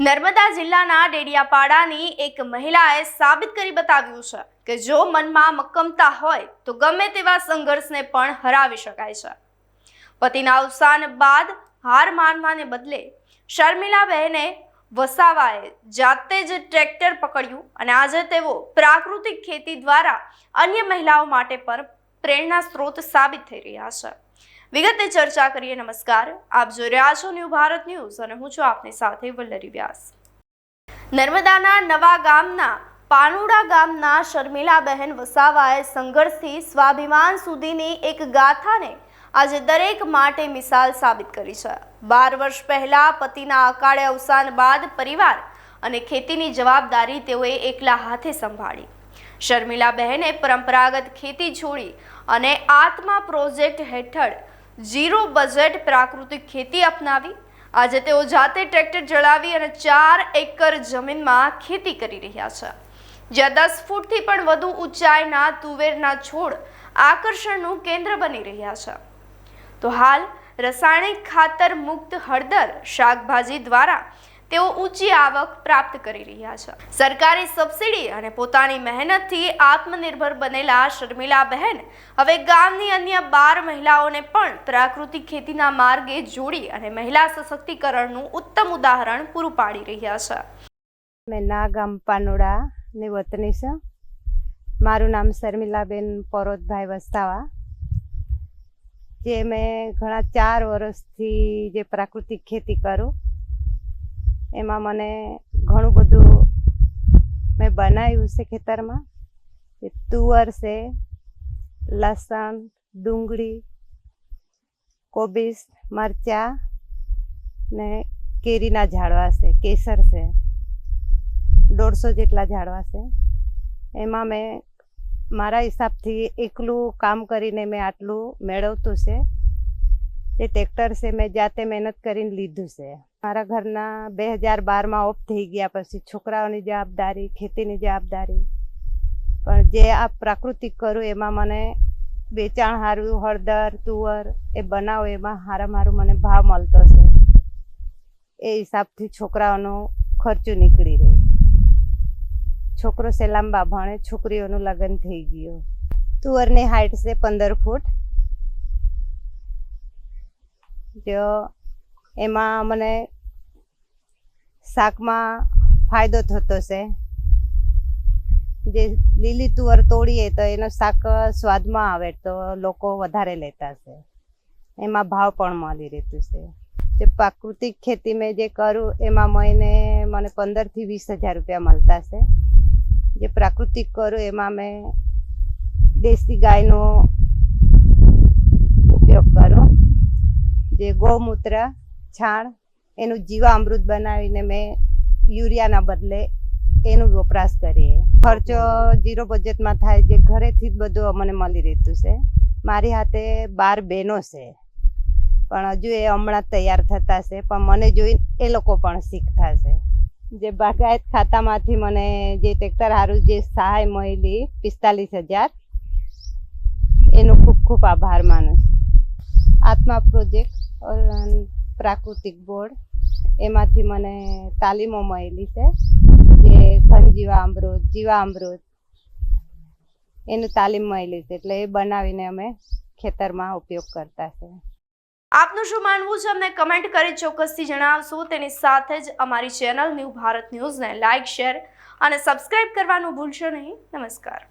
નર્મદા જિલ્લાના ડેડિયાપાડાની એક મહિલાએ સાબિત કરી બતાવ્યું છે કે જો મનમાં મક્કમતા હોય તો ગમે તેવા સંઘર્ષને પણ હરાવી શકાય છે। પતિના અવસાન બાદ હાર માનવાને બદલે શર્મિલાબહેને વસાવાએ જાતે જ ટ્રેક્ટર પકડ્યું અને આજે તેઓ પ્રાકૃતિક ખેતી દ્વારા અન્ય મહિલાઓ માટે પણ પ્રેરણા સ્ત્રોત સાબિત થઈ રહ્યા છે। વિગતે ચર્ચા કરીએ। નમસ્કાર, આપ જોઈ રહ્યા છો ન્યૂ ભારત ન્યૂઝ અને હું છું આપની સાથે વલ્લરી વ્યાસ। નર્મદાના નવા ગામના પાનુડા ગામના શર્મિલાબહેન વસાવાએ સંઘર્ષથી સ્વાભિમાન સુધીની એક ગાથાને આજે દરેક માટે મિસાલ સાબિત કરી છે। 12 વર્ષ પહેલા પતિના અકાળે અવસાન બાદ પરિવાર અને ખેતીની જવાબદારી તેઓએ એકલા હાથે સંભાળી। શર્મિલાબહેને પરંપરાગત ખેતી છોડી અને આત્મા પ્રોજેક્ટ હેઠળ ઝીરો બજેટ પ્રાકૃતિક ખેતી અપનાવી। આજે તેઓ જાતે ટ્રેક્ટર ચલાવી અને 4 એકર જમીનમાં ખેતી કરી રહ્યા છે, જ્યાં 10 ફૂટથી પણ વધુ ઊંચાઈના તુવેરના છોડ આકર્ષણનું કેન્દ્ર બની રહ્યા છે। તો હાલ રાસાયણિક ખાતર મુક્ત હળદર શાકભાજી દ્વારા તેઓ ઊંચી આવક પ્રાપ્ત કરી રહ્યા છે। સરકારી સબસિડી અને પોતાની મહેનતથી આત્મનિર્ભર બનેલા શર્મિલાબહેન હવે ગામની અન્ય 12 મહિલાઓને પણ પ્રાકૃતિક ખેતીના માર્ગે જોડી અને મહિલા સશક્તિકરણનું ઉત્તમ ઉદાહરણ પૂરું પાડી રહ્યા છે। મેં ના ગામ પાનોડાની વતની છું। મારું નામ શર્મિલાબેન પરોતભાઈ વસાવા। જે મેં ઘણા 4 વર્ષથી જે પ્રાકૃતિક ખેતી કરું એમાં મને ઘણું બધું મેં બનાવ્યું છે ખેતરમાં। તુવર છે, લસણ, ડુંગળી, કોબીજ, મરચાં ને કેરીના ઝાડવા છે, કેસર છે, 150 જેટલા ઝાડવા છે। એમાં મેં મારા હિસાબથી એકલું કામ કરીને મેં આટલું મેળવતું છે। તે ટ્રેક્ટર છે મેં જાતે મહેનત કરીને લીધું છે। મારા ઘરના 2012માં ઓફ થઈ ગયા પછી છોકરાઓની જવાબદારી, ખેતીની જવાબદારી, પણ જે આ પ્રાકૃતિક કરું એમાં મને વેચાણ સારું, હળદર, તુવર એ બનાવો એમાં સારું મને ભાવ મળતો છે। એ હિસાબથી છોકરાઓનો ખર્ચો નીકળી રહે। છોકરો છે લાંબા ભણે, છોકરીઓનું લગ્ન થઈ ગયું। તુવરની હાઈટ છે 15 ફૂટ। જો એમાં મને શાકમાં ફાયદો થતો છે। જે લીલી તુવર તોડીએ તો એનો શાક સ્વાદમાં આવે તો લોકો વધારે લેતા છે, એમાં ભાવ પણ મળી રહેતું છે। જે પ્રાકૃતિક ખેતી મેં જે કરું એમાં મહિને મને 15 થી 20 હજાર રૂપિયા મળતા છે। જે પ્રાકૃતિક કરું એમાં મેં દેશી ગાયનો ઉપયોગ કરું। જે ગૌમૂત્ર છાણ એનું જીવામૃત બનાવીને મેં યુરિયાના બદલે એનું વપરાશ કરીએ। ખર્ચો ઝીરો બજેટમાં થાય, જે ઘરેથી જ બધું મને મળી રહેતું છે। મારી હાથે 12 બહેનો છે, પણ હજુ એ હમણાં તૈયાર થતા છે, પણ મને જોઈને એ લોકો પણ શીખતા છે। જે બાગાયત ખાતામાંથી મને જે ટ્રેક્ટર સારું જે સહાય મળી 45,000, એનો ખૂબ ખૂબ આભાર માનું છું। આત્મા પ્રોજેક્ટ પ્રાકૃતિક બોર્ડ એમાંથી મને તાલીમો મળી છે। જે ઘન જીવામૃત એનું તાલીમ મળી છે, એટલે એ બનાવીને અમે ખેતરમાં ઉપયોગ કરતા છે। આપનું શું માનવું છે અમને કમેન્ટ કરી ચોક્કસથી જણાવશો। તેની સાથે જ અમારી ચેનલ ન્યૂ ભારત ન્યૂઝને લાઇક, શેર અને સબસ્ક્રાઇબ કરવાનું ભૂલશો નહીં। નમસ્કાર।